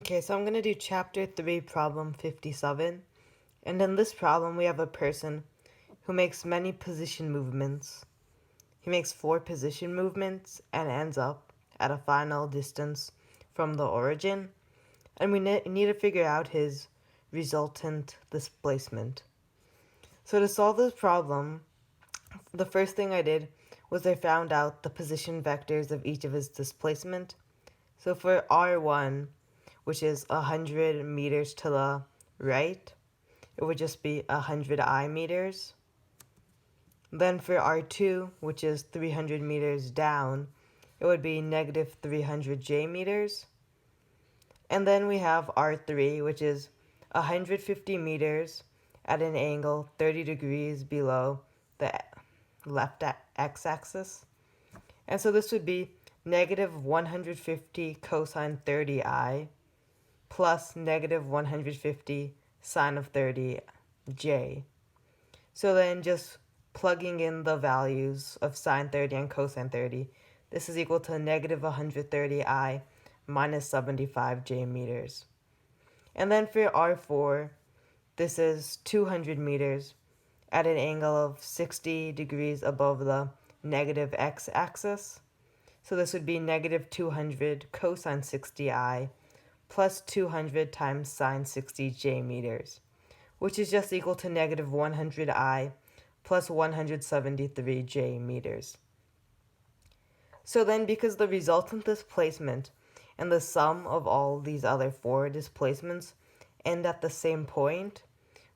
Okay, so I'm going to do chapter 3, problem 57. And in this problem, we have a person who makes many position movements. He makes 4 position movements and ends up at a final distance from the origin. And we need to figure out his resultant displacement. So to solve this problem, the first thing I did was I found out the position vectors of each of his displacement. So for R1, which is 100 meters to the right, it would just be 100 I meters. Then for R2, which is 300 meters down, it would be negative 300 J meters. And then we have R3, which is 150 meters at an angle 30 degrees below the left x-axis. And so this would be negative 150 cosine 30i plus negative 150 sine of 30j. So then just plugging in the values of sine 30 and cosine 30, this is equal to negative 130i minus 75j meters. And then for R4, this is 200 meters at an angle of 60 degrees above the negative x-axis. So this would be negative 200 cosine 60i plus 200 times sine 60j meters, which is just equal to negative 100i plus 173j meters. So then, because the resultant displacement and the sum of all these other 4 displacements end at the same point,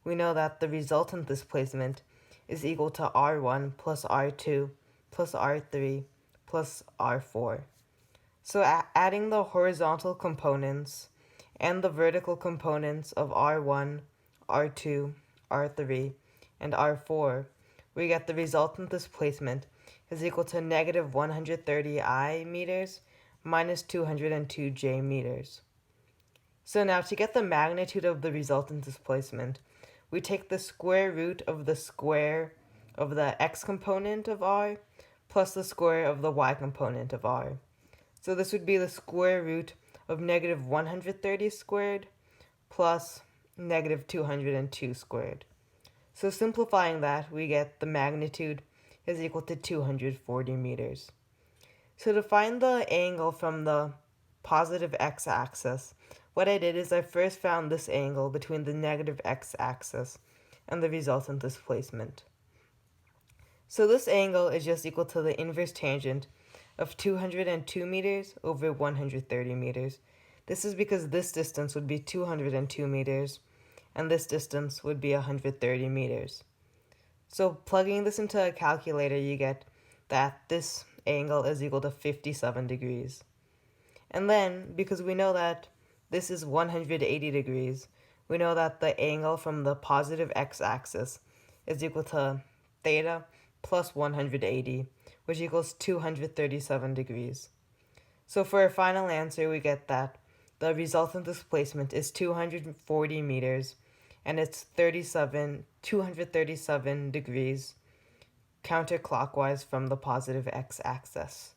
we know that the resultant displacement is equal to R1 plus R2 plus R3 plus R4. So adding the horizontal components and the vertical components of R1, R2, R3, and R4, we get the resultant displacement is equal to negative 130 I meters minus 202 J meters. So now to get the magnitude of the resultant displacement, we take the square root of the square of the x component of R plus the square of the y component of R. So this would be the square root of negative 130 squared plus negative 202 squared. So simplifying that, we get the magnitude is equal to 240 meters. So to find the angle from the positive x-axis, what I did is I first found this angle between the negative x-axis and the resultant displacement. So this angle is just equal to the inverse tangent of 202 meters over 130 meters. This is because this distance would be 202 meters and this distance would be 130 meters. So plugging this into a calculator, you get that this angle is equal to 57 degrees. And then, because we know that this is 180 degrees, we know that the angle from the positive x-axis is equal to theta plus 180, which equals 237 degrees. So for our final answer, we get that the resultant displacement is 240 meters, and it's 237 degrees counterclockwise from the positive x-axis.